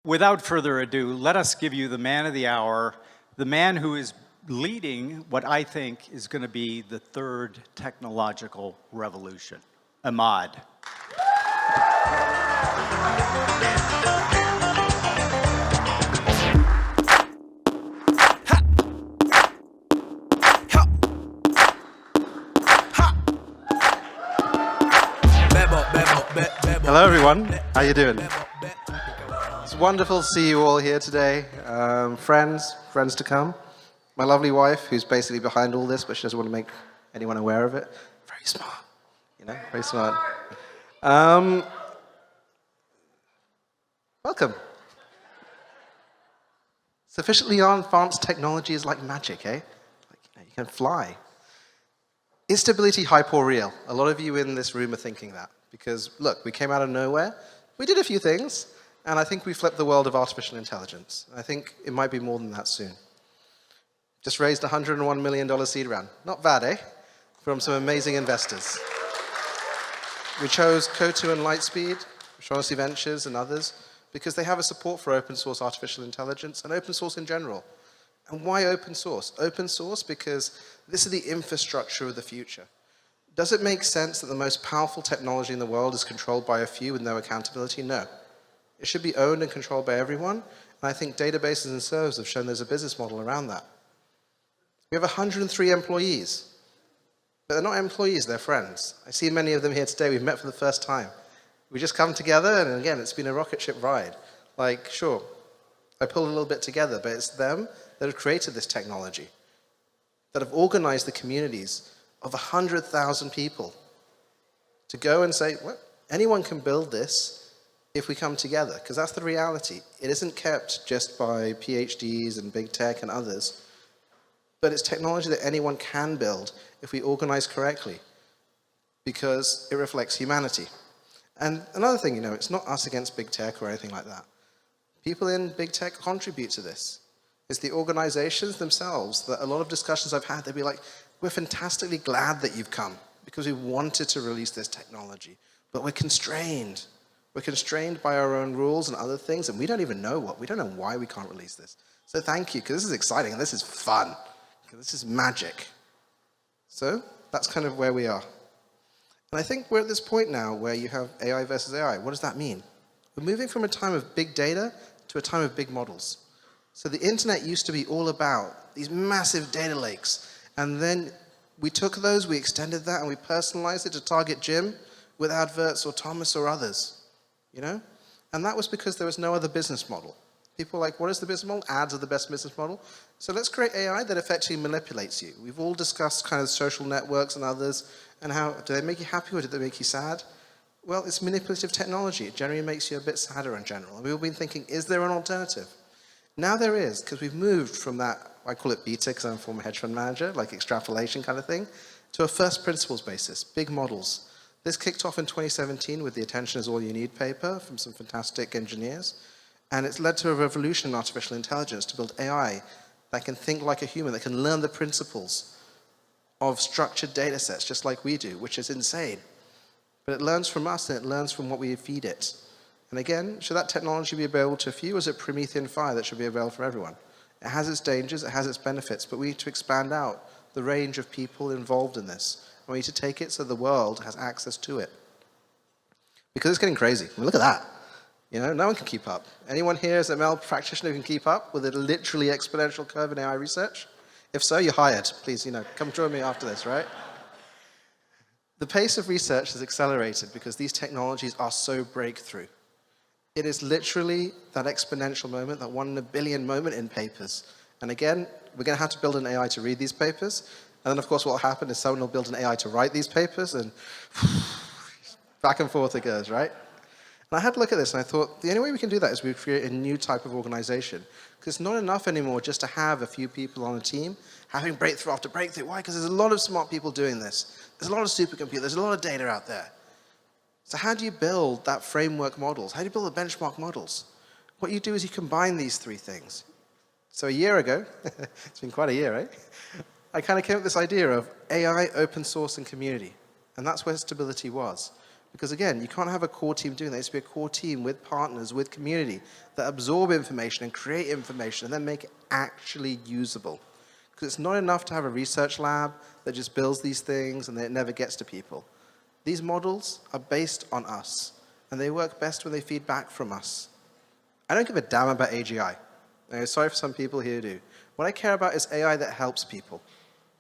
Without further ado, let us give you the man of the hour, the man who is leading what I think is going to be the third technological revolution, Emad. Hello, everyone. How you doing? It's wonderful to see you all here today. Friends to come. My lovely wife, who's basically behind all this, but she doesn't want to make anyone aware of it. Very smart, very smart. Welcome. Sufficiently advanced technology is like magic, eh? You can fly. Is stability hype or real? A lot of you in this room are thinking that. Because, look, we came out of nowhere, we did a few things, and I think we flipped the world of artificial intelligence. I think it might be more than that soon. Just raised a $101 million seed round. Not bad, eh? From some amazing investors. We chose Coatue and Lightspeed, Shaughnessy Ventures and others, because they have a support for open source artificial intelligence and open source in general. And why open source? Open source because this is the infrastructure of the future. Does it make sense that the most powerful technology in the world is controlled by a few with no accountability? No. It should be owned and controlled by everyone, and I think databases and servers have shown there's a business model around that. We have 103 employees, but they're not employees, they're friends. I see many of them here today. We've met for the first time. We just come together, and again, it's been a rocket ship ride. Like, sure, I pulled a little bit together, but it's them that have created this technology, that have organized the communities of 100,000 people to go and say, well, anyone can build this if we come together, because that's the reality. It isn't kept just by PhDs and big tech and others, but it's technology that anyone can build if we organize correctly, because it reflects humanity. And another thing, it's not us against big tech or anything like that. People in big tech contribute to this. It's the organizations themselves that a lot of discussions I've had, they'd be like, we're fantastically glad that you've come because we wanted to release this technology, but we're constrained. We're constrained by our own rules and other things, and we don't even know we don't know why we can't release this. So thank you, because this is exciting and this is fun. This is magic. So that's kind of where we are. And I think we're at this point now where you have AI versus AI. What does that mean? We're moving from a time of big data to a time of big models. So the internet used to be all about these massive data lakes. And then we took those, we extended that, and we personalized it to target Jim with adverts or Thomas or others, And that was because there was no other business model. People were like, what is the business model? Ads are the best business model. So let's create AI that effectively manipulates you. We've all discussed kind of social networks and others, and how, do they make you happy or do they make you sad? Well, it's manipulative technology. It generally makes you a bit sadder in general. And we've all been thinking, is there an alternative? Now there is, because we've moved from that, I call it beta because I'm a former hedge fund manager, like extrapolation kind of thing, to a first principles basis, big models. This kicked off in 2017 with the Attention is All You Need paper from some fantastic engineers, and it's led to a revolution in artificial intelligence to build AI that can think like a human, that can learn the principles of structured data sets just like we do, which is insane. But it learns from us and it learns from what we feed it. And again, should that technology be available to a few, or is it Promethean fire that should be available for everyone? It has its dangers, it has its benefits, but we need to expand out the range of people involved in this. And we need to take it so the world has access to it. Because it's getting crazy. I mean, look at that. No one can keep up. Anyone here is an ML practitioner who can keep up with a literally exponential curve in AI research? If so, you're hired. Please, come join me after this, right? The pace of research has accelerated because these technologies are so breakthrough. It is literally that exponential moment, that 1 in a billion moment in papers. And again, we're going to have to build an AI to read these papers. And then, of course, what will happen is someone will build an AI to write these papers, and back and forth it goes, right? And I had to look at this, and I thought, the only way we can do that is we create a new type of organization. Because it's not enough anymore just to have a few people on a team having breakthrough after breakthrough. Why? Because there's a lot of smart people doing this. There's a lot of supercomputers. There's a lot of data out there. So how do you build that framework models? How do you build the benchmark models? What you do is you combine these three things. So a year ago, it's been quite a year, right? I kind of came up with this idea of AI, open source, and community. And that's where stability was. Because again, you can't have a core team doing that. It needs to be a core team with partners, with community, that absorb information and create information and then make it actually usable. Because it's not enough to have a research lab that just builds these things and then it never gets to people. These models are based on us, and they work best when they feed back from us. I don't give a damn about AGI. Sorry for some people here who do. What I care about is AI that helps people.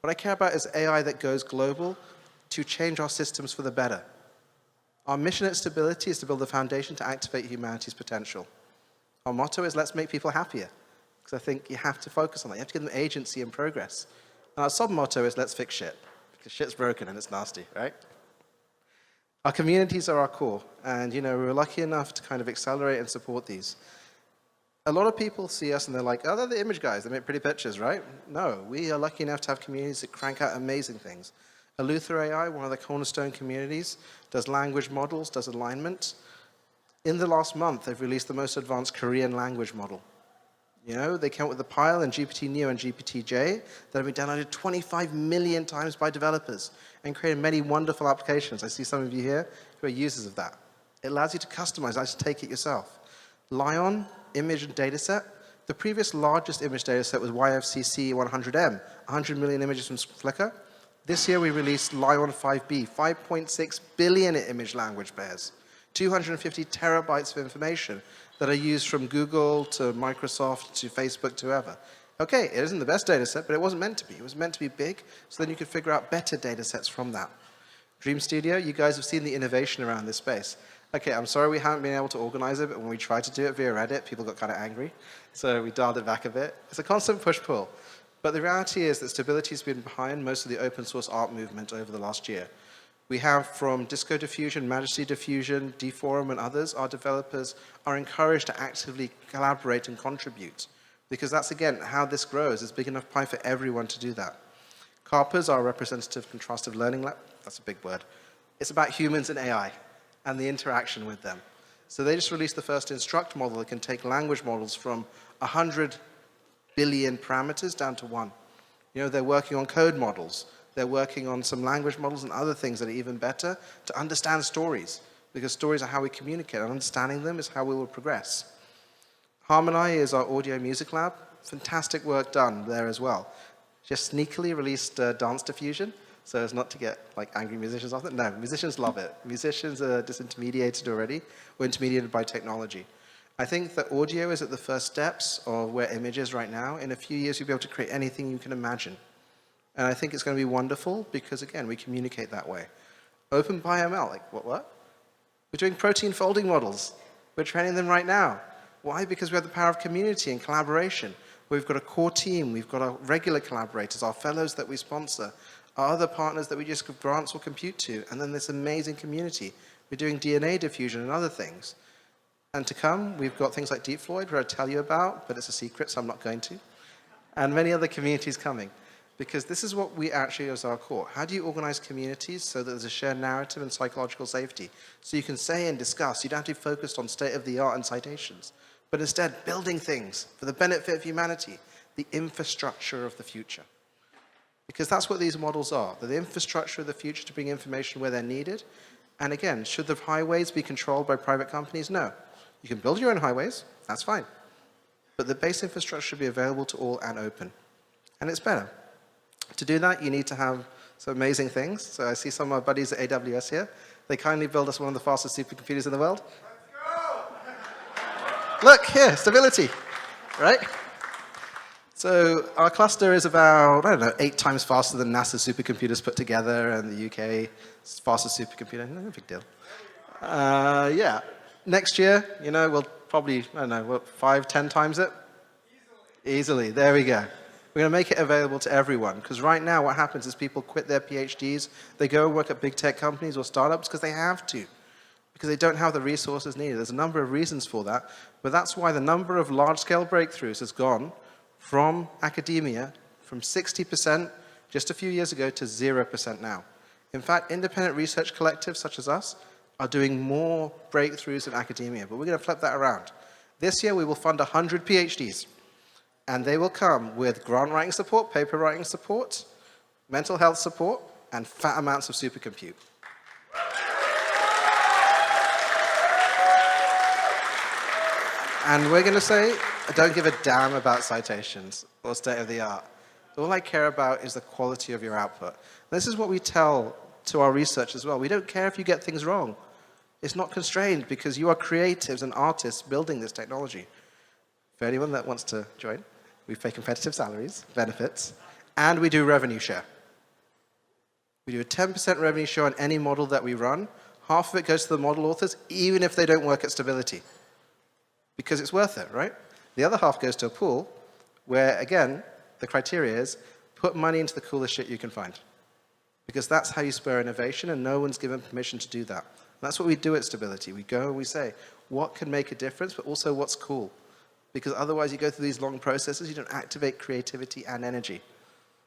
What I care about is AI that goes global to change our systems for the better. Our mission at Stability is to build a foundation to activate humanity's potential. Our motto is let's make people happier, because I think you have to focus on that. You have to give them agency and progress. And our sub-motto is let's fix shit, because shit's broken and it's nasty, right? Our communities are our core, and we were lucky enough to kind of accelerate and support these. A lot of people see us and they're like, oh, they're the image guys, they make pretty pictures, right? No, we are lucky enough to have communities that crank out amazing things. Eleuther AI, one of the cornerstone communities, does language models, does alignment. In the last month, they've released the most advanced Korean language model. They came up with the Pile and GPT-Neo and GPT-J that have been downloaded 25 million times by developers and created many wonderful applications. I see some of you here who are users of that. It allows you to customize, actually take it yourself. Lion, image and dataset. The previous largest image dataset was YFCC 100M, 100 million images from Flickr. This year we released Lion 5B, 5.6 billion image language pairs, 250 terabytes of information that are used from Google to Microsoft to Facebook to whoever. Okay, it isn't the best data set, but it wasn't meant to be. It was meant to be big, so then you could figure out better data sets from that. Dream Studio, you guys have seen the innovation around this space. Okay, I'm sorry we haven't been able to organize it, but when we tried to do it via Reddit, people got kind of angry, so we dialed it back a bit. It's a constant push-pull. But the reality is that Stability's been behind most of the open source art movement over the last year. We have from Disco Diffusion, Majesty Diffusion, dForum, and others, our developers are encouraged to actively collaborate and contribute. Because that's, again, how this grows. It's big enough pie for everyone to do that. CARPA's our representative contrastive learning lab. That's a big word. It's about humans and AI and the interaction with them. So they just released the first Instruct model that can take language models from 100 billion parameters down to 1. They're working on code models. They're working on some language models and other things that are even better to understand stories, because stories are how we communicate, and understanding them is how we will progress. Harmony is our audio music lab. Fantastic work done there as well. Just sneakily released Dance Diffusion, so as not to get angry musicians off it. No, musicians love it. Musicians are disintermediated already, or intermediated by technology. I think that audio is at the first steps of where image is right now. In a few years, you'll be able to create anything you can imagine. And I think it's going to be wonderful because, again, we communicate that way. OpenPyML, what? We're doing protein folding models. We're training them right now. Why? Because we have the power of community and collaboration. We've got a core team. We've got our regular collaborators, our fellows that we sponsor, our other partners that we just give grants or compute to, and then this amazing community. We're doing DNA diffusion and other things. And to come, we've got things like DeepFloyd, where I tell you about, but it's a secret, so I'm not going to. And many other communities coming. Because this is what we actually as our core. How do you organize communities so that there's a shared narrative and psychological safety? So you can say and discuss. You don't have to be focused on state-of-the-art and citations, but instead building things for the benefit of humanity, the infrastructure of the future. Because that's what these models are. They're the infrastructure of the future to bring information where they're needed. And again, should the highways be controlled by private companies? No. You can build your own highways. That's fine. But the base infrastructure should be available to all and open. And it's better. To do that, you need to have some amazing things. So I see some of my buddies at AWS here. They kindly built us one of the fastest supercomputers in the world. Let's go! Look, here, Stability, right? So our cluster is about, 8 times faster than NASA supercomputers put together, and the UK's fastest supercomputer. No big deal. Yeah. Next year, we'll probably, 5, 10 times it? Easily. There we go. We're going to make it available to everyone, because right now what happens is people quit their PhDs, they go and work at big tech companies or startups because they have to, because they don't have the resources needed. There's a number of reasons for that, but that's why the number of large-scale breakthroughs has gone from academia from 60% just a few years ago to 0% now. In fact, independent research collectives such as us are doing more breakthroughs in academia, but we're going to flip that around. This year we will fund 100 PhDs. And they will come with grant writing support, paper writing support, mental health support, and fat amounts of supercompute. And we're going to say, I don't give a damn about citations or state of the art. All I care about is the quality of your output. This is what we tell to our research as well. We don't care if you get things wrong. It's not constrained because you are creatives and artists building this technology. For anyone that wants to join, we pay competitive salaries, benefits, and we do revenue share. We do a 10% revenue share on any model that we run. Half of it goes to the model authors, even if they don't work at Stability, because it's worth it, right? The other half goes to a pool where, again, the criteria is put money into the coolest shit you can find, because that's how you spur innovation, and no one's given permission to do that. And that's what we do at Stability. We go and we say, what can make a difference, but also what's cool? Because otherwise you go through these long processes, you don't activate creativity and energy.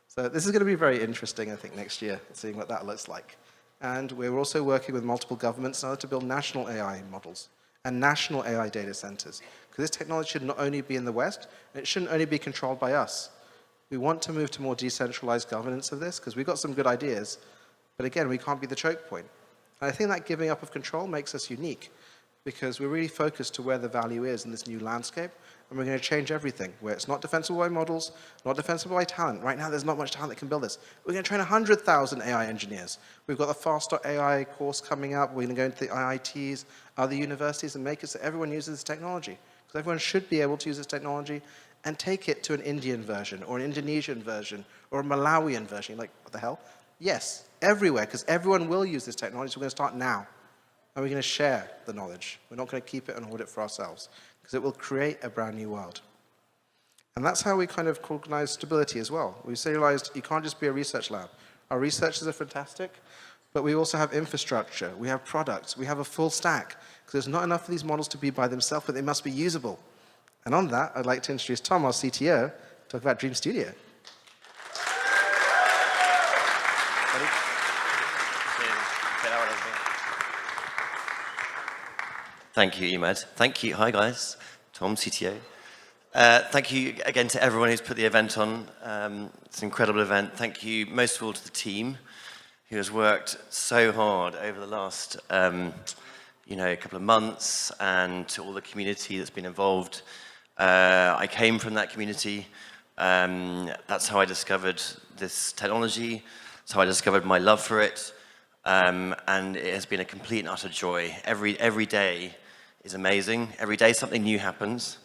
So this is going to be very interesting, I think, next year, seeing what that looks like. And we're also working with multiple governments in order to build national AI models and national AI data centers. Because this technology should not only be in the West, and it shouldn't only be controlled by us. We want to move to more decentralized governance of this, because we've got some good ideas, but again, we can't be the choke point. And I think that giving up of control makes us unique, because we're really focused to where the value is in this new landscape, and we're going to change everything, where it's not defensible by models, not defensible by talent. Right now, there's not much talent that can build this. We're going to train 100,000 AI engineers. We've got the Fast.ai course coming up. We're going to go into the IITs, other universities, and make it so everyone uses this technology. Because everyone should be able to use this technology and take it to an Indian version, or an Indonesian version, or a Malawian version. You're like, what the hell? Yes, everywhere, because everyone will use this technology, so we're going to start now. And we're going to share the knowledge. We're not going to keep it and hold it for ourselves, because it will create a brand new world. And that's how we kind of organize Stability as well. We realized you can't just be a research lab. Our researchers are fantastic, but we also have infrastructure, we have products, we have a full stack, because there's not enough of these models to be by themselves, but they must be usable. And on that, I'd like to introduce Tom, our CTO, to talk about Dream Studio. Thank you, Emad. Thank you. Hi, guys. Tom, CTO. Thank you again to everyone who's put the event on. It's an incredible event. Thank you most of all to the team who has worked so hard over the last couple of months, and to all the community that's been involved. I came from that community. That's how I discovered this technology. That's how I discovered my love for it. And it has been a complete and utter joy. Every day is amazing. Every day something new happens,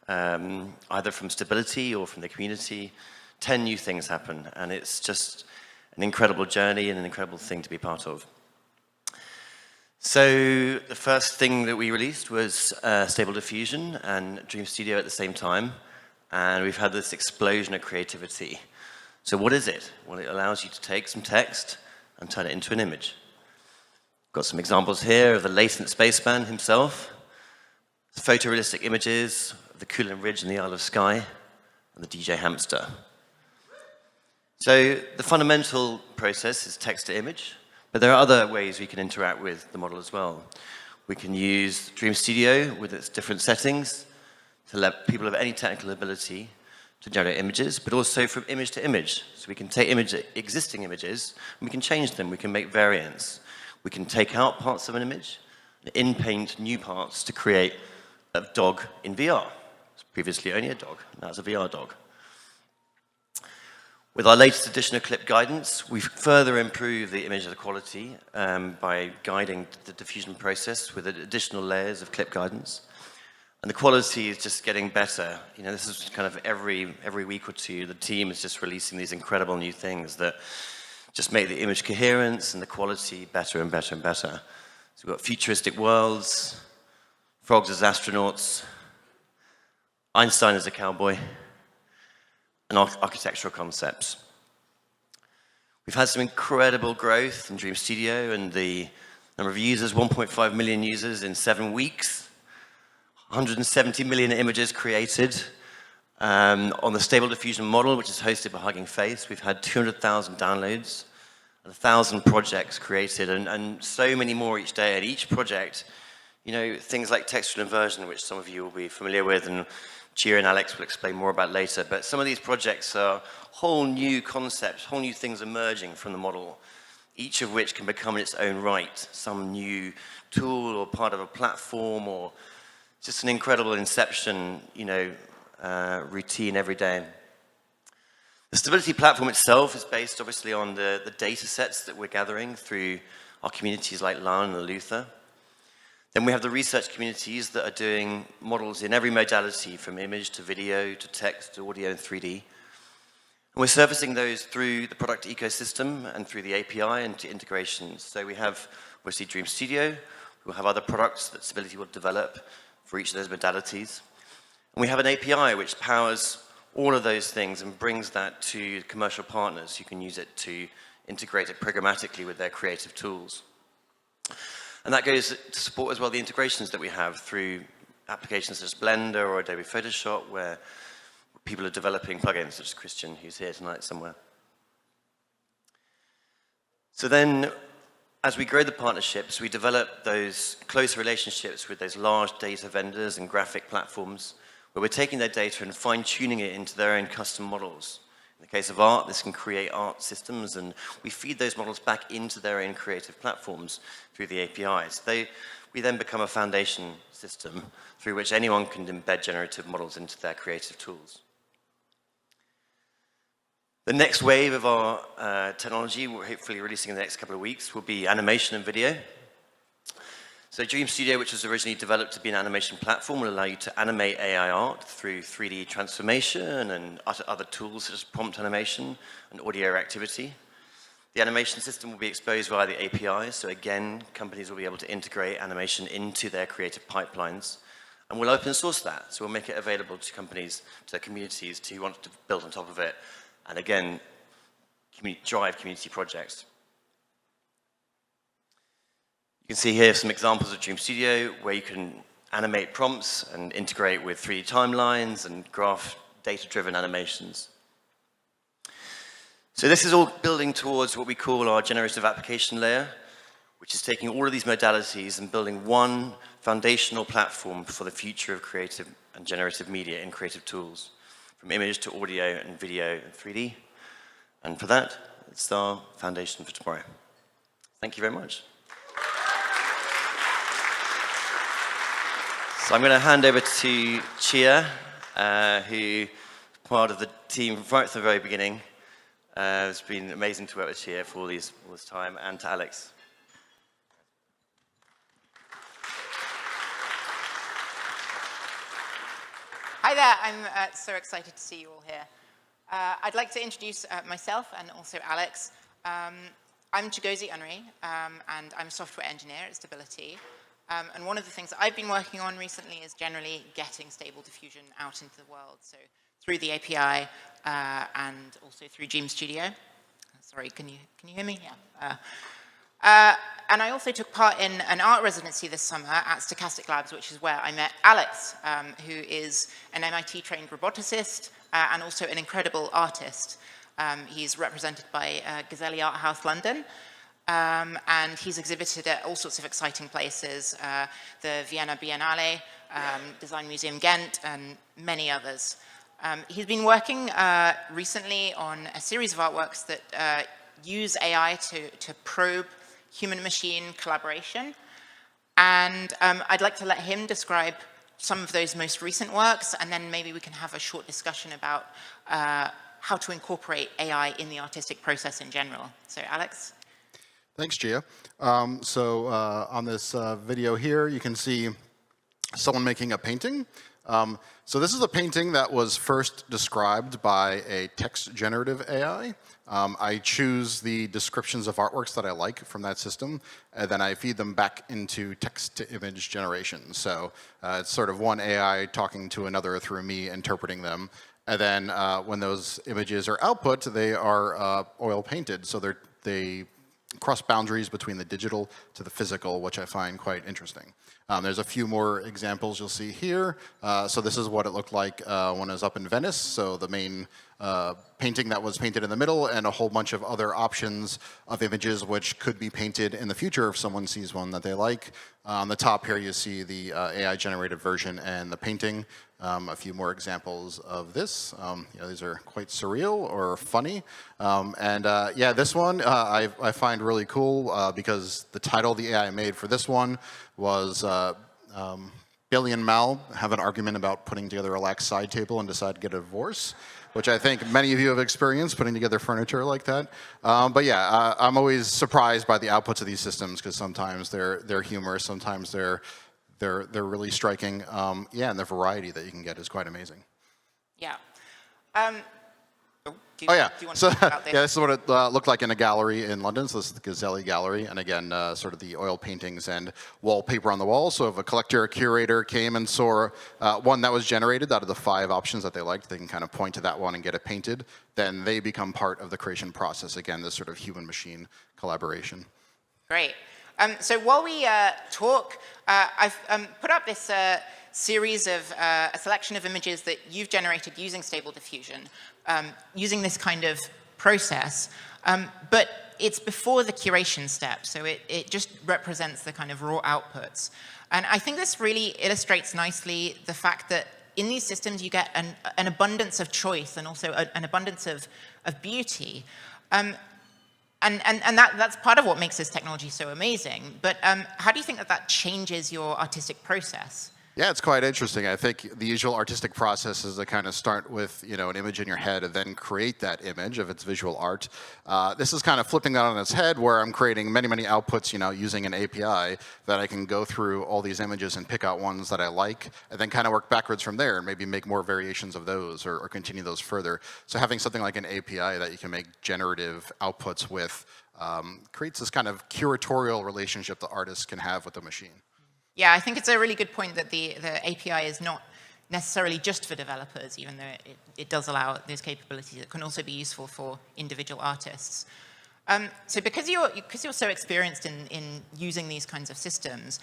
either from Stability or from the community. 10 new things happen, and it's just an incredible journey and an incredible thing to be part of. So the first thing that we released was Stable Diffusion and Dream Studio at the same time, and we've had this explosion of creativity. So what is it? Well, it allows you to take some text and turn it into an image. Got some examples here of the latent spaceman himself, photorealistic images of the Kulin Ridge and the Isle of Skye, and the DJ hamster. So the fundamental process is text to image, but there are other ways we can interact with the model as well. We can use Dream Studio with its different settings to let people of any technical ability to generate images, but also from image to image. So we can take existing images, and we can change them, we can make variants. We can take out parts of an image, and in-paint new parts to create a dog in VR. It's previously only a dog, now it's a VR dog. With our latest edition of Clip Guidance, we've further improved the image quality by guiding the diffusion process with additional layers of Clip Guidance. And the quality is just getting better. You know, this is kind of every week or two, the team is just releasing these incredible new things that just make the image coherence and the quality better and better and better. So we've got futuristic worlds, frogs as astronauts, Einstein as a cowboy, and architectural concepts. We've had some incredible growth in Dream Studio and the number of users, 1.5 million users in 7 weeks, 170 million images created. On the Stable Diffusion model, which is hosted by Hugging Face, we've had 200,000 downloads, 1,000 projects created, and so many more each day. And each project, you know, things like textual inversion, which some of you will be familiar with, and Chia and Alex will explain more about later. But some of these projects are whole new concepts, whole new things emerging from the model, each of which can become in its own right some new tool or part of a platform or just an incredible inception, routine every day. The Stability platform itself is based obviously on the data sets that we're gathering through our communities like LAN and Luther. Then we have the research communities that are doing models in every modality, from image to video to text to audio and 3D. And we're servicing those through the product ecosystem and through the API and to integrations. So we have obviously Dream Studio. We'll have other products that Stability will develop for each of those modalities. And we have an API which powers all of those things and brings that to commercial partners who can use it to integrate it programmatically with their creative tools. And that goes to support as well the integrations that we have through applications such as Blender or Adobe Photoshop, where people are developing plugins, such as Christian, who's here tonight somewhere. So then, as we grow the partnerships, we develop those close relationships with those large data vendors and graphic platforms, where we're taking their data and fine-tuning it into their own custom models. In the case of art, this can create art systems, and we feed those models back into their own creative platforms through the APIs. We then become a foundation system through which anyone can embed generative models into their creative tools. The next wave of our technology, we're hopefully releasing in the next couple of weeks, will be animation and video. So Dream Studio, which was originally developed to be an animation platform, will allow you to animate AI art through 3D transformation and other tools such as prompt animation and audio activity. The animation system will be exposed via the APIs, so again, companies will be able to integrate animation into their creative pipelines. And we'll open source that, so we'll make it available to companies, to communities who want to build on top of it, and again, drive community projects. You can see here some examples of Dream Studio where you can animate prompts and integrate with 3D timelines and graph data-driven animations. So this is all building towards what we call our generative application layer, which is taking all of these modalities and building one foundational platform for the future of creative and generative media in creative tools, from image to audio and video and 3D. And for that, it's our foundation for tomorrow. Thank you very much. So I'm going to hand over to Chia, who part of the team right from the very beginning. It's been amazing to work with Chia for all this time, and to Alex. Hi there, I'm so excited to see you all here. I'd like to introduce myself and also Alex. I'm Chigozie Unri, and I'm a software engineer at Stability. And one of the things that I've been working on recently is generally getting Stable Diffusion out into the world. So through the API and also through Dream Studio. Sorry, can you hear me? Yeah. And I also took part in an art residency this summer at Stochastic Labs, which is where I met Alex, who is an MIT-trained roboticist and also an incredible artist. He's represented by Gazzelli Art House London. And he's exhibited at all sorts of exciting places, the Vienna Biennale, Design Museum Ghent, and many others. He's been working recently on a series of artworks that use AI to probe human-machine collaboration. And I'd like to let him describe some of those most recent works, and then maybe we can have a short discussion about how to incorporate AI in the artistic process in general. So, Alex? Thanks, Gia. On this video here, you can see someone making a painting. So this is a painting that was first described by a text generative AI. I choose the descriptions of artworks that I like from that system, and then I feed them back into text-to-image generation. So it's sort of one AI talking to another through me interpreting them. And then when those images are output, they are oil painted. So they cross boundaries between the digital to the physical, which I find quite interesting. There's a few more examples you'll see here. So this is what it looked like when I was up in Venice. So the main painting that was painted in the middle, and a whole bunch of other options of images which could be painted in the future if someone sees one that they like. On the top here you see the AI-generated version and the painting. A few more examples of this. These are quite surreal or funny. Yeah, this one I find really cool because the title the AI made for this one was Billy and Mal have an argument about putting together a lax side table and decide to get a divorce, which I think many of you have experienced, putting together furniture like that. But yeah, I'm always surprised by the outputs of these systems because sometimes they're humorous, sometimes they're really striking. Yeah, and the variety that you can get is quite amazing. Yeah. Do Oh yeah, you want so to talk about this? yeah, this is what it looked like in a gallery in London. So this is the Gazzelli Gallery, and again, sort of the oil paintings and wallpaper on the wall. So if a collector or curator came and saw one that was generated out of the 5 options that they liked, they can kind of point to that one and get it painted. Then they become part of the creation process. Again, this sort of human-machine collaboration. Great. So while we talk, I've put up this series of a selection of images that you've generated using Stable Diffusion, using this kind of process. But it's before the curation step, so it just represents the kind of raw outputs. And I think this really illustrates nicely the fact that in these systems you get an abundance of choice and also an abundance of beauty. And that's part of what makes this technology so amazing. But how do you think that changes your artistic process? Yeah, it's quite interesting. I think the usual artistic process is to kind of start with, you know, an image in your head and then create that image if it's visual art. This is kind of flipping that on its head where I'm creating many, many outputs, you know, using an API that I can go through all these images and pick out ones that I like and then kind of work backwards from there and maybe make more variations of those or continue those further. So having something like an API that you can make generative outputs with creates this kind of curatorial relationship the artists can have with the machine. Yeah, I think it's a really good point that the API is not necessarily just for developers, even though it does allow those capabilities. It can also be useful for individual artists. So because you're so experienced in using these kinds of systems,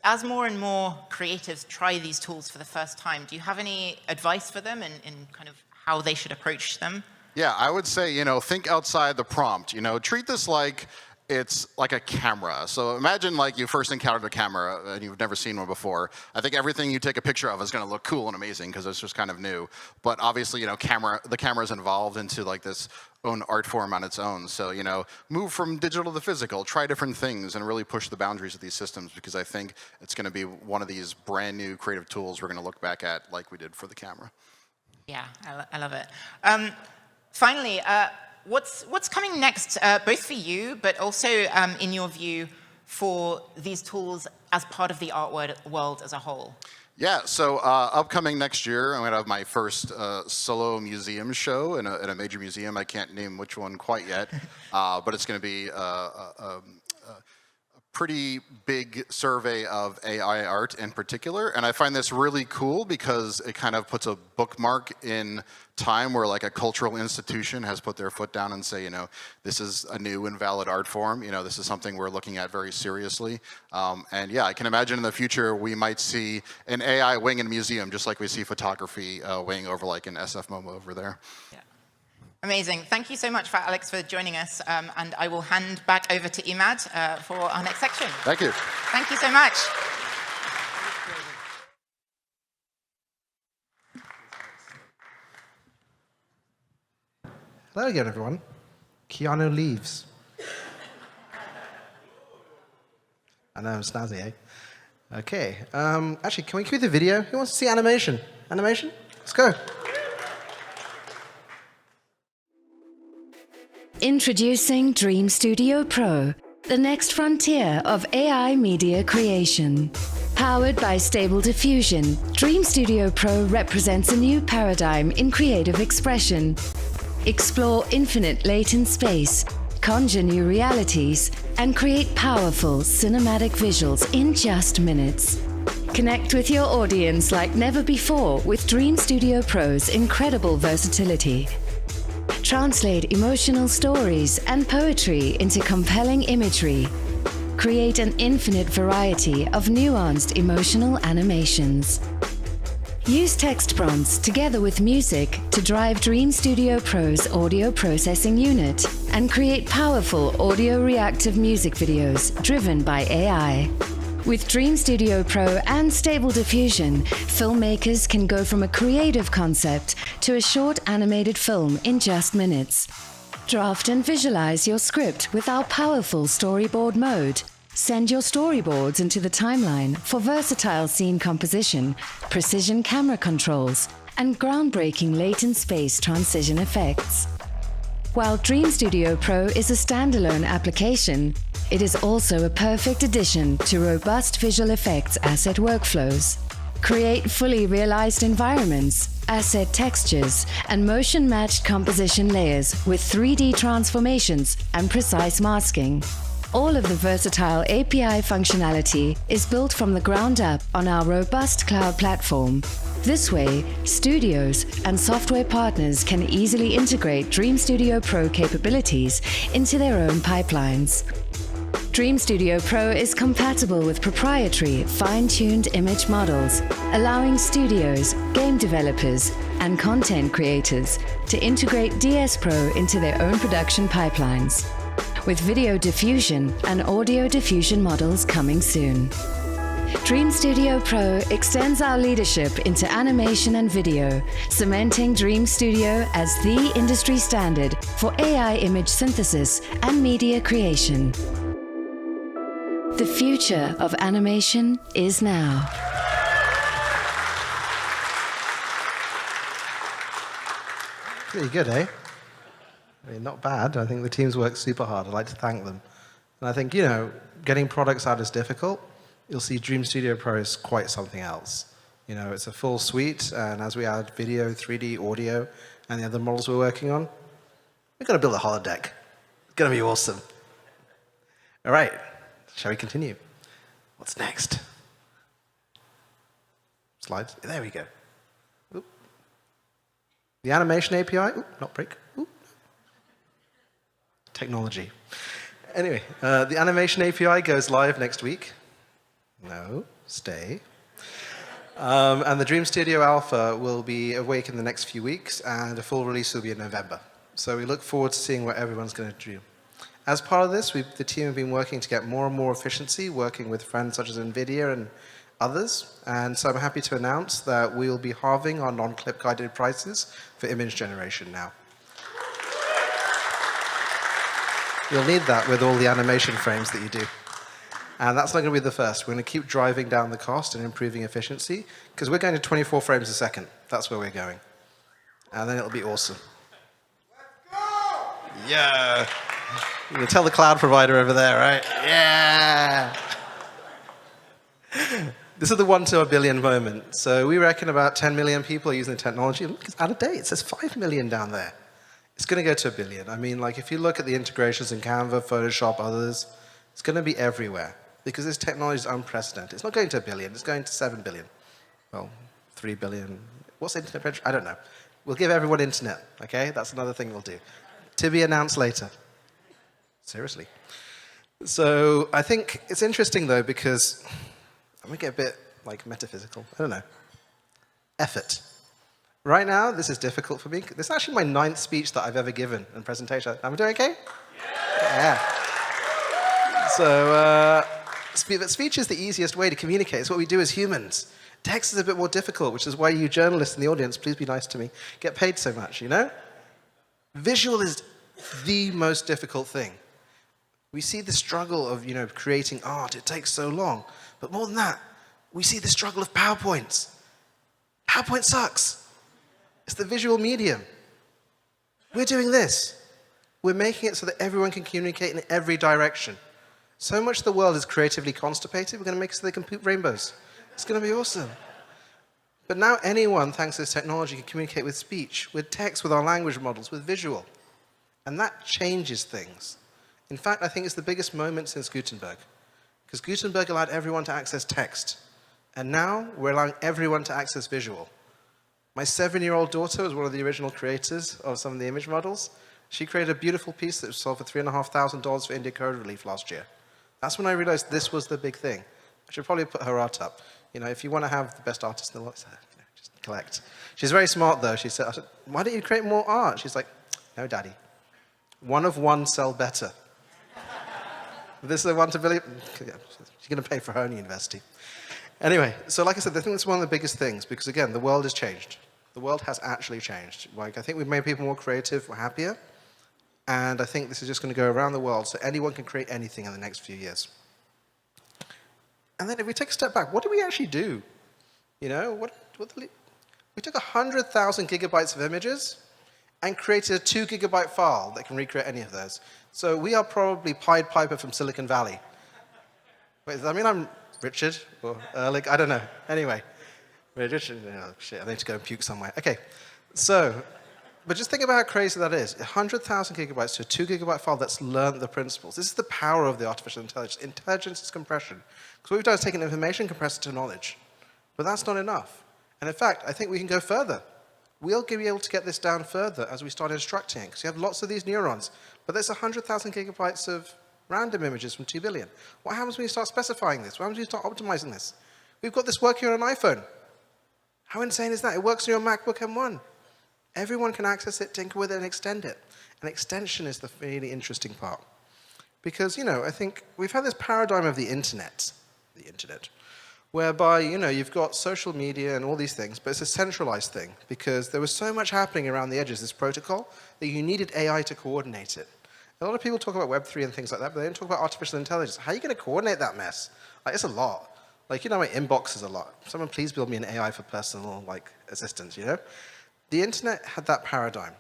as more and more creatives try these tools for the first time, do you have any advice for them in kind of how they should approach them? Yeah, I would say, you know, think outside the prompt. You know, treat this like it's like a camera. So imagine like you first encountered a camera and you've never seen one before. I think everything you take a picture of is going to look cool and amazing because it's just kind of new. But obviously, you know, the camera's involved into like this own art form on its own. So, you know, move from digital to physical, try different things and really push the boundaries of these systems because I think it's going to be one of these brand new creative tools we're going to look back at like we did for the camera. Yeah, I love it. Finally, what's coming next, both for you, but also in your view for these tools as part of the art world as a whole? Yeah, so upcoming next year, I'm going to have my first solo museum show in a major museum. I can't name which one quite yet, but it's going to be a pretty big survey of AI art in particular. And I find this really cool because it kind of puts a bookmark in time where like a cultural institution has put their foot down and say, you know, this is a new and valid art form. You know, this is something we're looking at very seriously. And yeah, I can imagine in the future we might see an AI wing in a museum, just like we see photography wing over like an SF MoMA over there. Yeah. Amazing. Thank you so much, Alex, for joining us. And I will hand back over to Imad for our next section. Thank you. Thank you so much. Hello again, everyone. Keanu leaves. I know, I'm snazzy, eh? Okay. Actually, can we cue the video? Who wants to see animation? Animation? Let's go. Introducing Dream Studio Pro, the next frontier of AI media creation. Powered by Stable Diffusion, Dream Studio Pro represents a new paradigm in creative expression. Explore infinite latent space, conjure new realities, and create powerful cinematic visuals in just minutes. Connect with your audience like never before with Dream Studio Pro's incredible versatility. Translate emotional stories and poetry into compelling imagery. Create an infinite variety of nuanced emotional animations. Use text prompts together with music to drive Dream Studio Pro's audio processing unit and create powerful audio reactive music videos driven by AI. With Dream Studio Pro and Stable Diffusion, filmmakers can go from a creative concept to a short animated film in just minutes. Draft and visualize your script with our powerful storyboard mode. Send your storyboards into the timeline for versatile scene composition, precision camera controls, and groundbreaking latent space transition effects. While Dream Studio Pro is a standalone application, it is also a perfect addition to robust visual effects asset workflows. Create fully realized environments, asset textures, and motion-matched composition layers with 3D transformations and precise masking. All of the versatile API functionality is built from the ground up on our robust cloud platform. This way, studios and software partners can easily integrate Dream Studio Pro capabilities into their own pipelines. Dream Studio Pro is compatible with proprietary, fine-tuned image models, allowing studios, game developers, and content creators to integrate DS Pro into their own production pipelines, with video diffusion and audio diffusion models coming soon. Dream Studio Pro extends our leadership into animation and video, cementing Dream Studio as the industry standard for AI image synthesis and media creation. The future of animation is now. Pretty good, eh? I mean, not bad. I think the teams work super hard. I'd like to thank them. And I think, you know, getting products out is difficult. You'll see Dream Studio Pro is quite something else. You know, it's a full suite, and as we add video, 3D, audio, and the other models we're working on, we're going to build a holodeck. It's going to be awesome. All right, shall we continue? What's next? Slides? There we go. Oop. The animation API? Oop, not break. Oop. Technology. Anyway, the animation API goes live next week. No, stay. And the Dream Studio Alpha will be awake in the next few weeks, and a full release will be in November. So we look forward to seeing what everyone's going to do. As part of this, the team have been working to get more and more efficiency, working with friends such as NVIDIA and others. And so I'm happy to announce that we will be halving our non-clip guided prices for image generation now. You'll need that with all the animation frames that you do. And that's not going to be the first. We're going to keep driving down the cost and improving efficiency, because we're going to 24 frames a second. That's where we're going. And then it'll be awesome. Let's go! Yeah. You can tell the cloud provider over there, right? Yeah. This is the 1 to a billion moment. So we reckon about 10 million people are using the technology. Look, it's out of date. It says 5 million down there. It's going to go to a billion. I mean, like, if you look at the integrations in Canva, Photoshop, others, it's going to be everywhere, because this technology is unprecedented. It's not going to a billion. It's going to 7 billion. Well, 3 billion. What's internet penetration? I don't know. We'll give everyone internet, okay? That's another thing we'll do. To be announced later. Seriously. So I think it's interesting, though, because I'm going to get a bit, like, metaphysical. I don't know. Effort. Right now, this is difficult for me. This is actually my 9th speech that I've ever given in presentation. Am I doing okay? Yeah. So, speech is the easiest way to communicate. It's what we do as humans. Text is a bit more difficult, which is why you journalists in the audience, please be nice to me, get paid so much, you know? Visual is the most difficult thing. We see the struggle of, you know, creating art. It takes so long. But more than that, we see the struggle of PowerPoints. PowerPoint sucks. It's the visual medium. We're doing this. We're making it so that everyone can communicate in every direction. So much of the world is creatively constipated, we're going to make it so they can poop rainbows. It's going to be awesome. But now anyone, thanks to this technology, can communicate with speech, with text, with our language models, with visual. And that changes things. In fact, I think it's the biggest moment since Gutenberg. Because Gutenberg allowed everyone to access text. And now we're allowing everyone to access visual. My 7-year-old daughter was one of the original creators of some of the image models. She created a beautiful piece that was sold for $3,500 for India Code Relief last year. That's when I realized this was the big thing. I should probably put her art up. You know, if you want to have the best artist in the world, you know, just collect. She's very smart, though. She said, why don't you create more art? She's like, no, Daddy. One of one sell better. This is a 1 to billion. She's going to pay for her own university. Anyway, so like I said, I think that's one of the biggest things, because again, the world has changed. The world has actually changed. Like, I think we've made people more creative, more happier, and I think this is just going to go around the world, so anyone can create anything in the next few years. And then if we take a step back, what do we actually do? You know, we took 100,000 gigabytes of images and created a 2 gigabyte file that can recreate any of those. So we are probably Pied Piper from Silicon Valley. Wait, does that mean I'm Richard or Ehrlich? I don't know. Anyway, Richard, oh, shit, I need to go and puke somewhere. Okay, so, but just think about how crazy that is. 100,000 gigabytes to a 2 gigabyte file that's learned the principles. This is the power of the artificial intelligence. Intelligence is compression. Because what we've done is taken information, compressed it to knowledge. But that's not enough. And in fact, I think we can go further. We'll be able to get this down further as we start instructing it, because you have lots of these neurons. But there's 100,000 gigabytes of random images from 2 billion. What happens when you start specifying this? What happens when you start optimizing this? We've got this working on an iPhone. How insane is that? It works on your MacBook M1. Everyone can access it, tinker with it, and extend it. And extension is the really interesting part. Because, you know, I think we've had this paradigm of the internet, whereby, you know, you've got social media and all these things, but it's a centralized thing because there was so much happening around the edges, this protocol, that you needed AI to coordinate it. A lot of people talk about Web3 and things like that, but they don't talk about artificial intelligence. How are you going to coordinate that mess? Like, it's a lot. Like, you know, my inbox is a lot. Someone please build me an AI for personal, like, assistance, you know? The internet had that paradigm,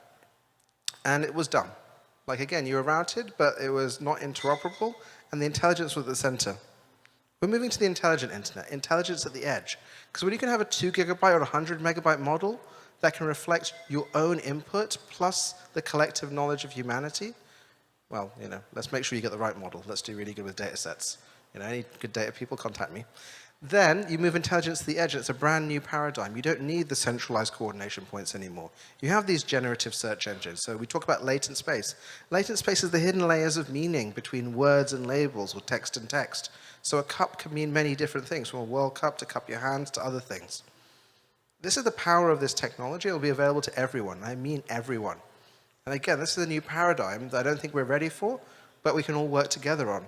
and it was dumb. Like, again, you were routed, but it was not interoperable, and the intelligence was at the center. We're moving to the intelligent internet, intelligence at the edge. Because when you can have a 2 gigabyte or 100 megabyte model that can reflect your own input plus the collective knowledge of humanity, well, you know, let's make sure you get the right model. Let's do really good with data sets. You know, any good data people, contact me. Then you move intelligence to the edge, and it's a brand new paradigm. You don't need the centralized coordination points anymore. You have these generative search engines. So we talk about latent space. Latent space is the hidden layers of meaning between words and labels or text and text. So a cup can mean many different things, from a World Cup to cup your hands to other things. This is the power of this technology. It will be available to everyone. I mean everyone. And again, this is a new paradigm that I don't think we're ready for, but we can all work together on.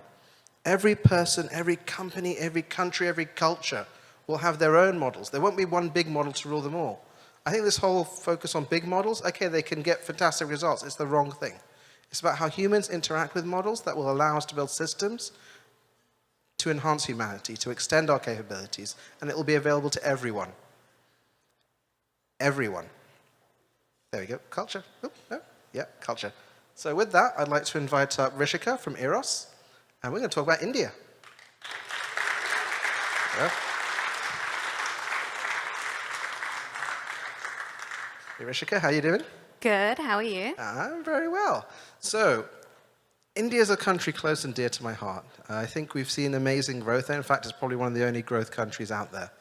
Every person, every company, every country, every culture will have their own models. There won't be one big model to rule them all. I think this whole focus on big models, okay, they can get fantastic results. It's the wrong thing. It's about how humans interact with models that will allow us to build systems to enhance humanity, to extend our capabilities, and it will be available to everyone. Everyone. There we go. Culture. Oh, no. Yeah, culture. So with that, I'd like to invite up Rishika from Eros, and we're going to talk about India. Yeah. Hey, Rishika, how you doing? Good, how are you? I'm very well. So, India is a country close and dear to my heart. I think we've seen amazing growth there. In fact, it's probably one of the only growth countries out there.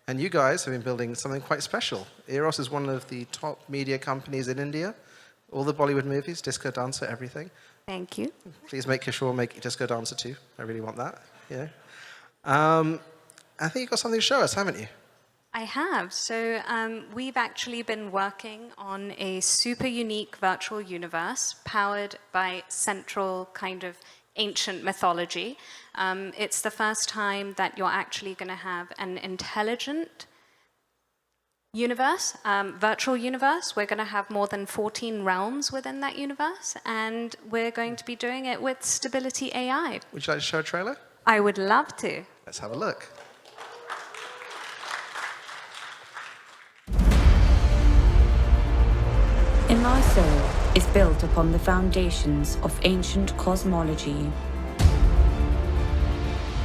And you guys have been building something quite special. Eros is one of the top media companies in India. All the Bollywood movies, Disco Dancer, everything. Thank you. Please make sure make Disco Dancer too. I really want that. Yeah. I think you've got something to show us, haven't you? I have. So we've actually been working on a super unique virtual universe powered by central kind of ancient mythology. It's the first time that you're actually going to have an intelligent universe, virtual universe. We're going to have more than 14 realms within that universe, and we're going to be doing it with Stability AI. Would you like to show a trailer? I would love to. Let's have a look. Immerso is built upon the foundations of ancient cosmology.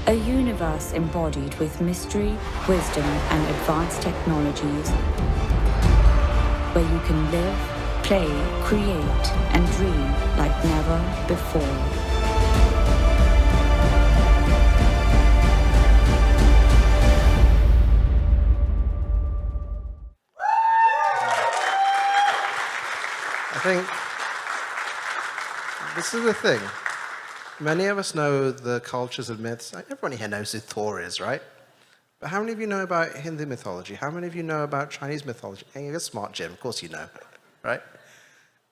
A universe embodied with mystery, wisdom, and advanced technologies, where you can live, play, create, and dream like never before. I think this is the thing. Many of us know the cultures and myths. Everyone here knows who Thor is, right? But how many of you know about Hindu mythology? How many of you know about Chinese mythology? Hey, you're smart, Jim. Of course you know, right?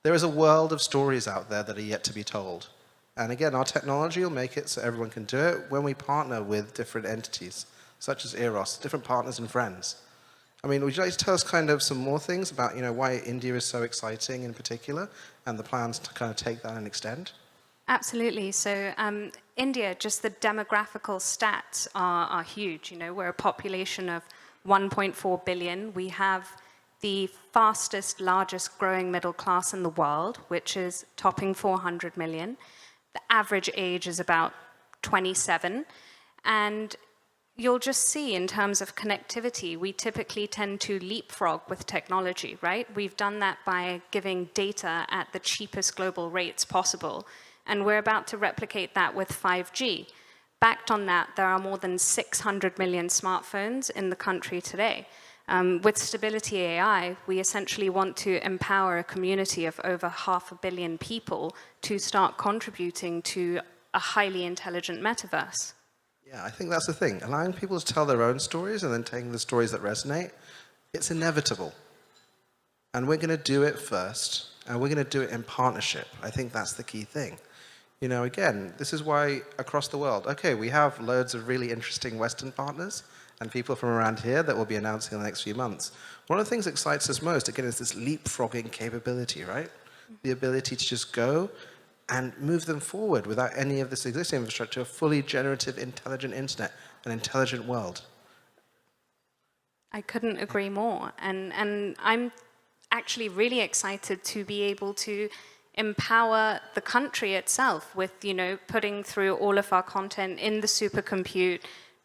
There is a world of stories out there that are yet to be told. And again, our technology will make it so everyone can do it when we partner with different entities, such as Eros, different partners and friends. I mean, would you like to tell us kind of some more things about, you know, why India is so exciting in particular, and the plans to kind of take that and extend? Absolutely. So India, just the demographical stats are huge. You know, we're a population of 1.4 billion. We have the fastest, largest growing middle class in the world, which is topping 400 million. The average age is about 27. And you'll just see in terms of connectivity, we typically tend to leapfrog with technology, right? We've done that by giving data at the cheapest global rates possible. And we're about to replicate that with 5G. Backed on that, there are more than 600 million smartphones in the country today. With Stability AI, we essentially want to empower a community of over 500 million people to start contributing to a highly intelligent metaverse. Yeah, I think that's the thing. Allowing people to tell their own stories and then taking the stories that resonate, it's inevitable. And we're going to do it first, and we're going to do it in partnership. I think that's the key thing. You know, again, this is why across the world, okay, we have loads of really interesting Western partners and people from around here that we'll be announcing in the next few months. One of the things that excites us most, again, is this leapfrogging capability, right? The ability to just go and move them forward without any of this existing infrastructure, a fully generative, intelligent internet, an intelligent world. I couldn't agree more. And I'm actually really excited to be able to empower the country itself with, you know, putting through all of our content in the supercompute,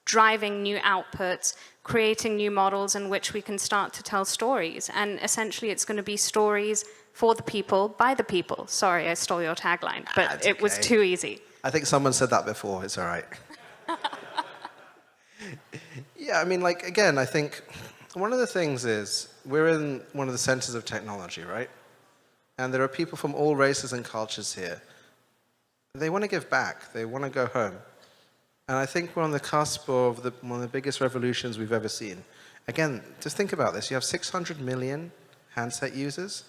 driving new outputs, creating new models in which we can start to tell stories. And essentially it's going to be stories for the people, by the people. Sorry, I stole your tagline, but it was too easy. I think someone said that before, it's all right. Yeah, I mean, like, again, I think one of the things is we're in one of the centers of technology, right? And there are people from all races and cultures here. They want to give back. They want to go home. And I think we're on the cusp of one of the biggest revolutions we've ever seen. Again, just think about this. You have 600 million handset users.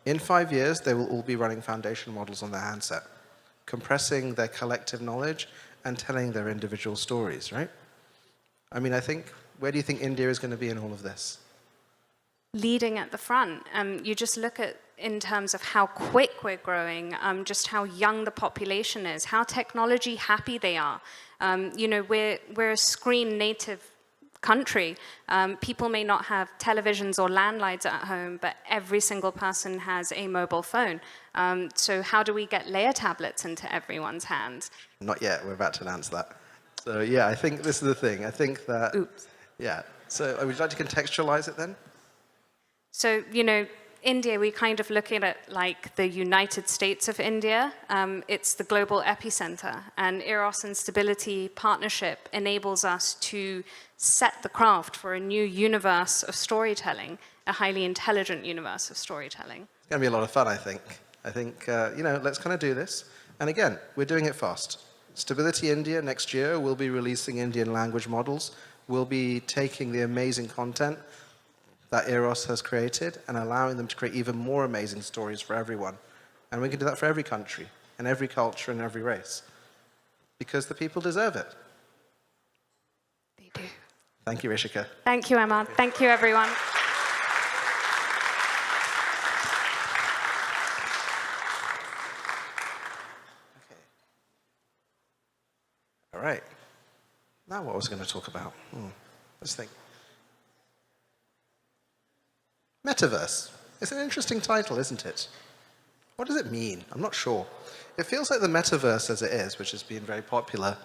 In 5 years, they will all be running foundation models on their handset, compressing their collective knowledge and telling their individual stories, right? I mean, I think, where do you think India is going to be in all of this? Leading at the front. You just look at, in terms of how quick we're growing, just how young the population is, how technology happy they are. You know, we're a screen native country. People may not have televisions or landlines at home, but every single person has a mobile phone. So how do we get layer tablets into everyone's hands? Not yet, we're about to announce that. So yeah, I think this is the thing. I think that, Oops. Yeah. So would you like to contextualize it then? So, you know, India, we kind of look at it like the United States of India. It's the global epicenter, and Eros and Stability partnership enables us to set the craft for a new universe of storytelling, a highly intelligent universe of storytelling. It's going to be a lot of fun, I think. I think, you know, let's kind of do this. And again, we're doing it fast. Stability India next year will be releasing Indian language models. We'll be taking the amazing content that Eros has created and allowing them to create even more amazing stories for everyone. And we can do that for every country and every culture and every race because the people deserve it. They do. Thank you, Rishika. Thank you, Emma. Thank you, everyone. Okay. All right. Now what was I going to talk about? Let's think. Metaverse. It's an interesting title, isn't it? What does it mean? I'm not sure. It feels like the metaverse as it is, which has been very popular.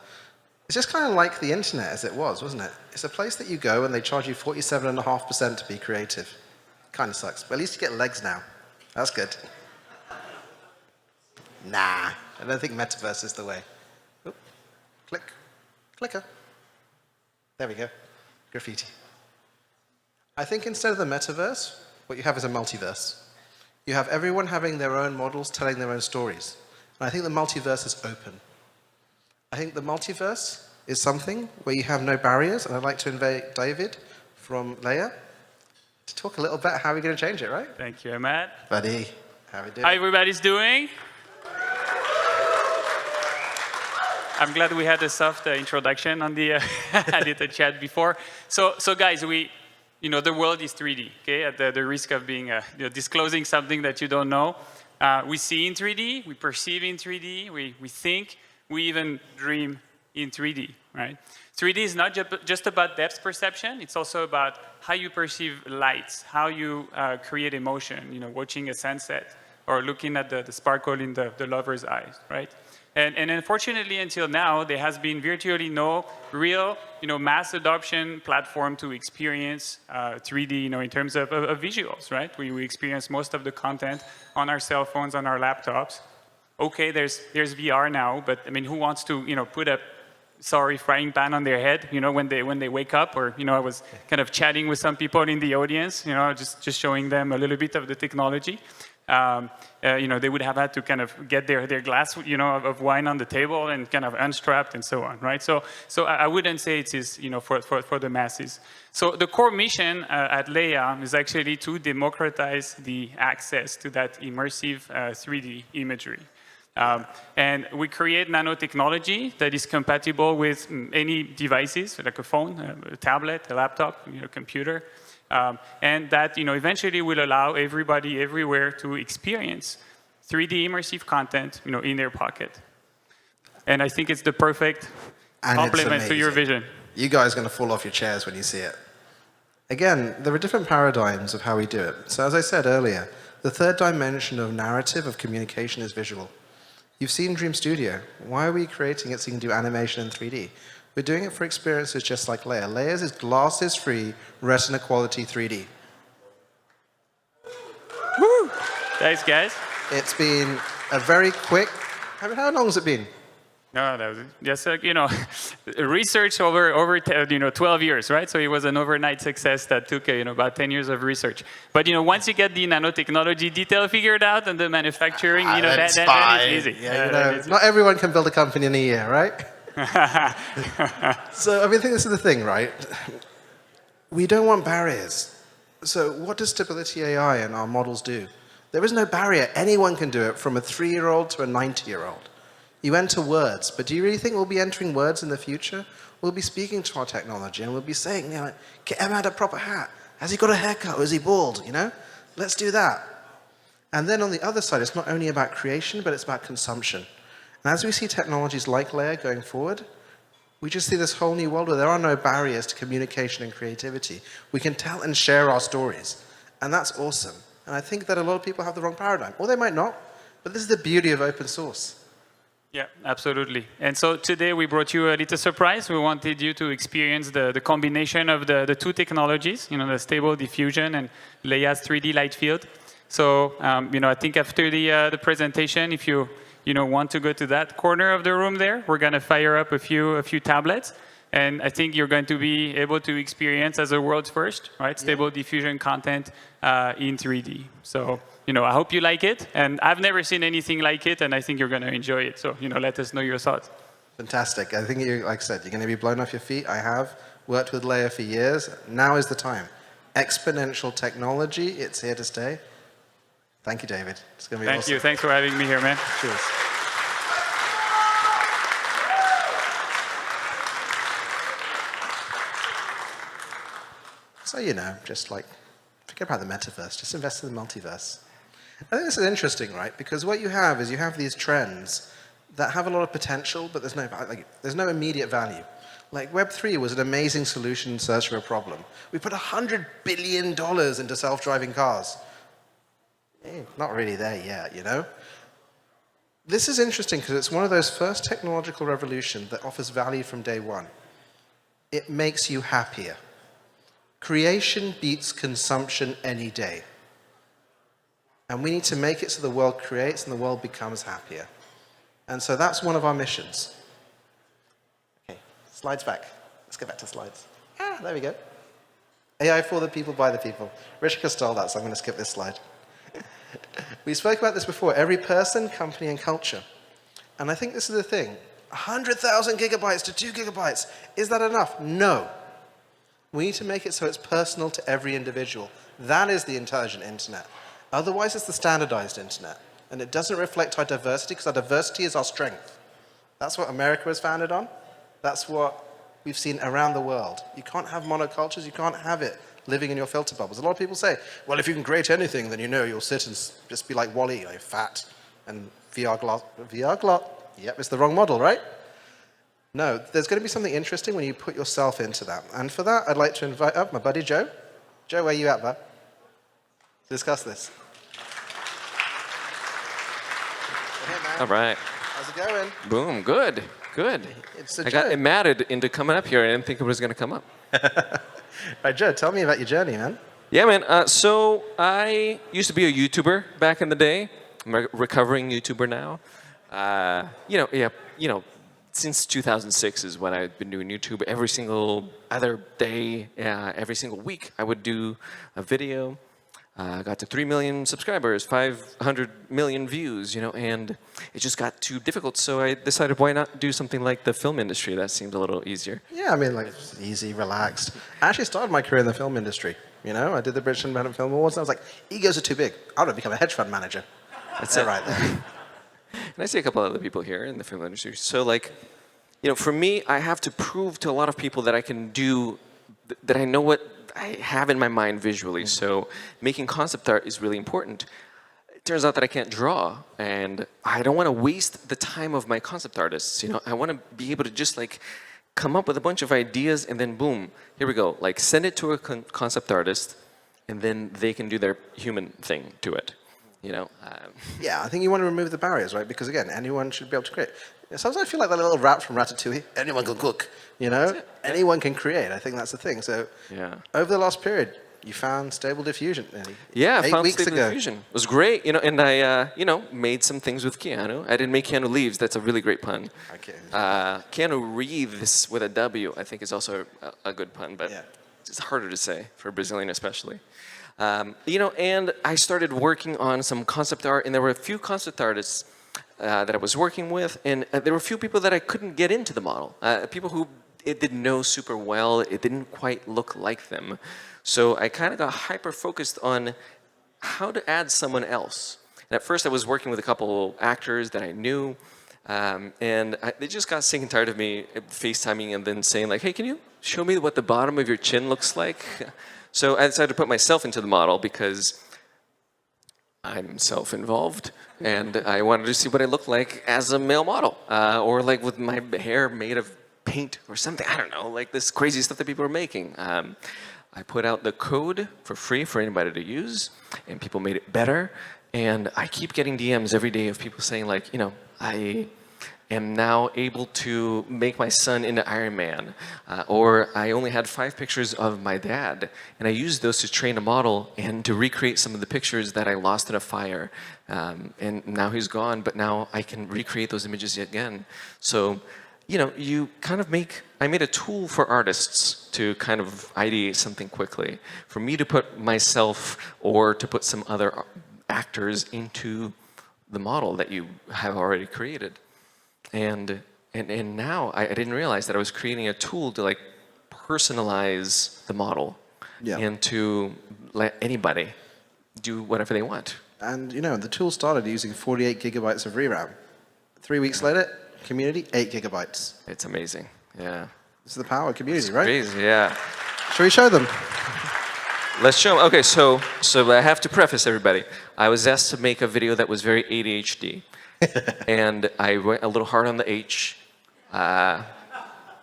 It's just kind of like the internet as it was, wasn't it? It's a place that you go and they charge you 47.5% to be creative. Kind of sucks, but at least you get legs now. That's good. Nah, I don't think metaverse is the way. Oop. Click. Clicker. There we go. Graffiti. I think instead of the metaverse, what you have is a multiverse. You have everyone having their own models, telling their own stories. And I think the multiverse is open. I think the multiverse is something where you have no barriers, and I'd like to invite David from Leia to talk a little bit how we're going to change it, right? Thank you, Matt. Buddy, how are we doing? How everybody's doing? I'm glad we had a soft introduction on the edited chat before. So guys, you know, the world is 3D, okay? At the risk of being, disclosing something that you don't know. We see in 3D, we perceive in 3D, we think, we even dream in 3D, right? 3D is not just about depth perception, it's also about how you perceive lights, how you create emotion, you know, watching a sunset or looking at the sparkle in the lover's eyes, right? And unfortunately, until now, there has been virtually no real, you know, mass adoption platform to experience 3D, you know, in terms of visuals, right? We experience most of the content on our cell phones, on our laptops. Okay, there's VR now, but I mean, who wants to, you know, put a frying pan on their head, you know, when they wake up? Or, you know, I was kind of chatting with some people in the audience, you know, just showing them a little bit of the technology. You know, they would have had to kind of get their glass, you know, of wine on the table and kind of unstrapped and so on, right? So I wouldn't say it is, you know, for the masses. So the core mission at Leia is actually to democratize the access to that immersive 3D imagery. And we create nanotechnology that is compatible with any devices, like a phone, a tablet, a laptop, you know, computer. And that, you know, eventually will allow everybody everywhere to experience 3D immersive content, you know, in their pocket. And I think it's the perfect complement to your vision. You guys are going to fall off your chairs when you see it. Again, there are different paradigms of how we do it. So as I said earlier, the third dimension of narrative, of communication, is visual. You've seen Dream Studio. Why are we creating it so you can do animation in 3D? We're doing it for experiences just like Leia. Leia's is glasses-free, retina quality 3D. Woo! Thanks, guys. It's been a very quick, how long has it been? No, that was just, you know, research over you know, 12 years, right? So it was an overnight success that took, you know, about 10 years of research. But, you know, once you get the nanotechnology detail figured out and the manufacturing, you know, that is easy. Yeah, you know, not everyone can build a company in a year, right? So, I mean, I think this is the thing, right? We don't want barriers. So what does Stability AI and our models do? There is no barrier. Anyone can do it, from a 3-year-old to a 90-year-old. You enter words, but do you really think we'll be entering words in the future? We'll be speaking to our technology and we'll be saying, you know, get him out a proper hat. Has he got a haircut or is he bald, you know? Let's do that. And then on the other side, it's not only about creation, but it's about consumption. And as we see technologies like Leia going forward, we just see this whole new world where there are no barriers to communication and creativity. We can tell and share our stories. And that's awesome. And I think that a lot of people have the wrong paradigm. Or they might not. But this is the beauty of open source. Yeah, absolutely. And so today we brought you a little surprise. We wanted you to experience the combination of the two technologies, you know, the Stable Diffusion and Leia's 3D light field. So, you know, I think after the presentation, if you want to go to that corner of the room there, we're going to fire up a few tablets. And I think you're going to be able to experience, as a world's first, right, Stable Diffusion content in 3D. So, you know, I hope you like it. And I've never seen anything like it, and I think you're going to enjoy it. So, you know, let us know your thoughts. Fantastic. I think, like I said, you're going to be blown off your feet. I have worked with Leia for years. Now is the time. Exponential technology, it's here to stay. Thank you, David. It's going to be awesome. Thank you. Thanks for having me here, man. Cheers. So, you know, just like, forget about the metaverse, just invest in the multiverse. I think this is interesting, right? Because what you have is you have these trends that have a lot of potential, but there's no immediate value. Like Web3 was an amazing solution in search of a problem. We put $100 billion into self-driving cars. Not really there yet, you know? This is interesting because it's one of those first technological revolutions that offers value from day one. It makes you happier. Creation beats consumption any day. And we need to make it so the world creates and the world becomes happier. And so that's one of our missions. Okay, slides back. Let's get back to slides. There we go. AI for the people, by the people. Rishika stole that, so I'm going to skip this slide. We spoke about this before. Every person, company, and culture. And I think this is the thing. 100,000 gigabytes to 2 gigabytes. Is that enough? No. We need to make it so it's personal to every individual. That is the intelligent internet. Otherwise, it's the standardized internet. And it doesn't reflect our diversity, because our diversity is our strength. That's what America was founded on. That's what we've seen around the world. You can't have monocultures. You can't have it living in your filter bubbles. A lot of people say, well, if you can create anything, then you know you'll sit and just be like WALL-E, you know, fat and VR Yep, it's the wrong model, right? No, there's going to be something interesting when you put yourself into that. And for that, I'd like to invite up my buddy Joe. Joe, where you at, bud? To discuss this. Hey, man. All right. How's it going? Boom. Good. Good. It's a I got Joe. matted into coming up here. I didn't think it was going to come up. Right, Joe, tell me about your journey, man. Yeah, man. So I used to be a YouTuber back in the day. I'm a recovering YouTuber now. Since 2006 is when I've been doing YouTube. Every single other day, every single week, I would do a video. Got to 3 million subscribers, 500 million views, and it just got too difficult. So I decided, why not do something like the film industry? That seemed a little easier. Yeah, I mean, like, easy, relaxed. I actually started my career in the film industry. I did the British Independent Film Awards, and I was like, egos are too big. I want to become a hedge fund manager. That's it it. right there. And I see a couple other people here in the film industry. So for me, I have to prove to a lot of people that I can do, that I know what I have in my mind visually. So making concept art is really important. It turns out that I can't draw, and I don't want to waste the time of my concept artists. I want to be able to just come up with a bunch of ideas, and then boom, here we go. Send it to a concept artist, and then they can do their human thing to it. Yeah, I think you want to remove the barriers, right? Because again, anyone should be able to create. Sometimes I feel like that little rap from Ratatouille. Anyone can cook, Anyone can create. I think that's the thing. So over the last period, you found Stable Diffusion. Yeah, I 8 found weeks Stable ago. Diffusion. It was great, and I, made some things with Keanu. I didn't make Keanu Reeves. That's a really great pun. Okay. Keanu Reeves with a W, I think, is also a good pun, but it's harder to say for a Brazilian especially. And I started working on some concept art, and there were a few concept artists that I was working with, and there were a few people that I couldn't get into the model. People who it didn't know super well, it didn't quite look like them. So I kind of got hyper-focused on how to add someone else. And at first I was working with a couple actors that I knew, they just got sick and tired of me FaceTiming and then saying hey, can you show me what the bottom of your chin looks like? So I decided to put myself into the model because I'm self-involved, and I wanted to see what I look like as a male model, or with my hair made of paint or something. I don't know, this crazy stuff that people are making. I put out the code for free for anybody to use, and people made it better. And I keep getting DMs every day of people saying I am now able to make my son into Iron Man, or I only had 5 pictures of my dad, and I used those to train a model and to recreate some of the pictures that I lost in a fire, and now he's gone, but now I can recreate those images again. So, you kind of I made a tool for artists to kind of ideate something quickly, for me to put myself or to put some other actors into the model that you have already created. And now I didn't realize that I was creating a tool to personalize the model and to let anybody do whatever they want. And the tool started using 48 gigabytes of VRAM. 3 weeks later, community, 8 gigabytes. It's amazing, yeah. This is the power of community, It's right? crazy, yeah. Shall we show them? Let's show them. Okay, so I have to preface everybody. I was asked to make a video that was very ADHD. And I went a little hard on the H. And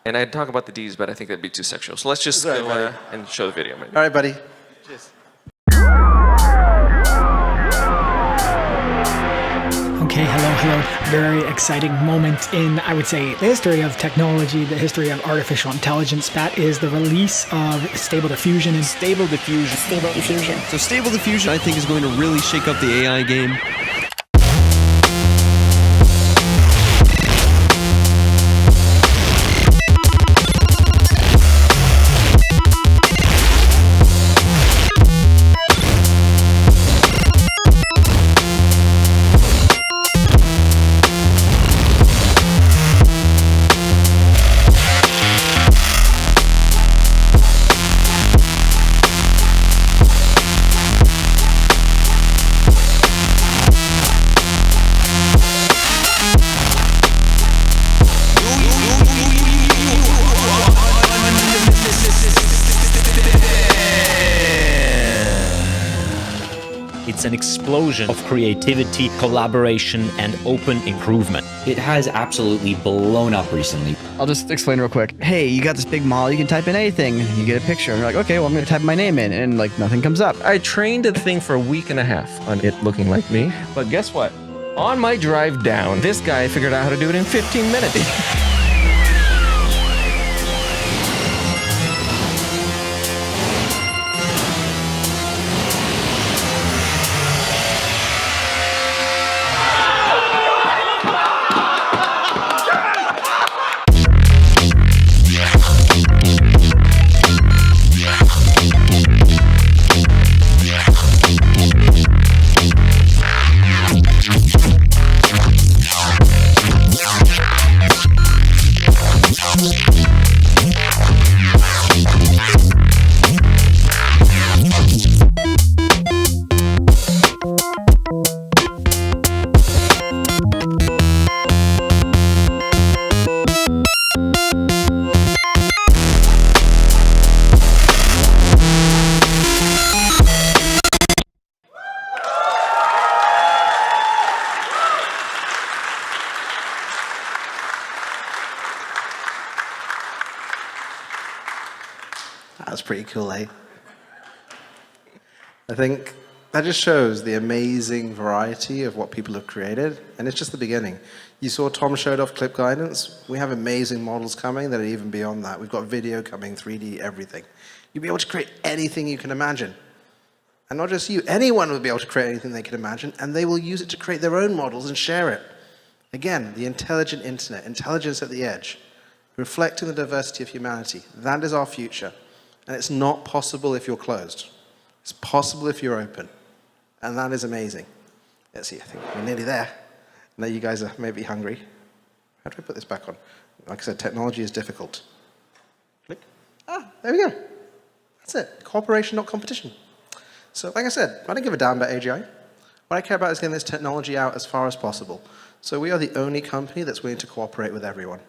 I'd talk about the D's, but I think that'd be too sexual. So let's just go and show the video, maybe. All right, buddy. Cheers. Okay, hello. Very exciting moment in, I would say, the history of technology, the history of artificial intelligence. That is the release of Stable Diffusion. Stable Diffusion. Stable Diffusion. So Stable Diffusion, I think, is going to really shake up the AI game. an explosion of creativity, collaboration, and open improvement. It has absolutely blown up recently. I'll just explain real quick. Hey, you got this big model, you can type in anything, and you get a picture, and you're like, okay, well, I'm gonna type my name in, and like nothing comes up. I trained the thing for a week and a half on it looking like me, but guess what? On my drive down, this guy figured out how to do it in 15 minutes. That's pretty cool, eh? I think that just shows the amazing variety of what people have created, and it's just the beginning. You saw Tom showed off clip guidance. We have amazing models coming that are even beyond that. We've got video coming, 3D, everything. You'll be able to create anything you can imagine. And not just you, anyone will be able to create anything they can imagine, and they will use it to create their own models and share it. Again, the intelligent internet, intelligence at the edge, reflecting the diversity of humanity. That is our future. And it's not possible if you're closed. It's possible if you're open. And that is amazing. Let's see, I think we're nearly there. Now you guys are maybe hungry. How do I put this back on? Like I said, technology is difficult. Click. Ah, there we go. That's it. Cooperation, not competition. So like I said, I don't give a damn about AGI. What I care about is getting this technology out as far as possible. So we are the only company that's willing to cooperate with everyone.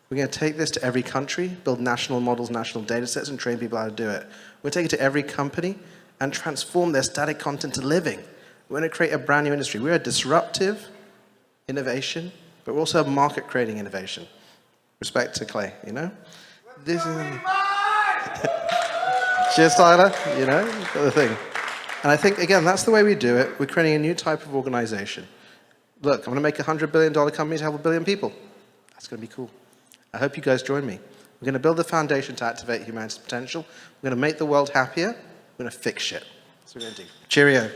We're going to take this to every country, build national models, national data sets, and train people how to do it. We're going to take it to every company and transform their static content to living. We're going to create a brand new industry. We're a disruptive innovation, but we're also a market-creating innovation. Respect to Clay, you know? This is... Cheers, Tyler. You know, you've got the thing. And I think, again, that's the way we do it. We're creating a new type of organization. Look, I'm going to make a $100 billion company to help 1 billion people. That's going to be cool. I hope you guys join me. We're going to build the foundation to activate humanity's potential. We're going to make the world happier. We're going to fix shit. That's what we're going to do. Cheerio.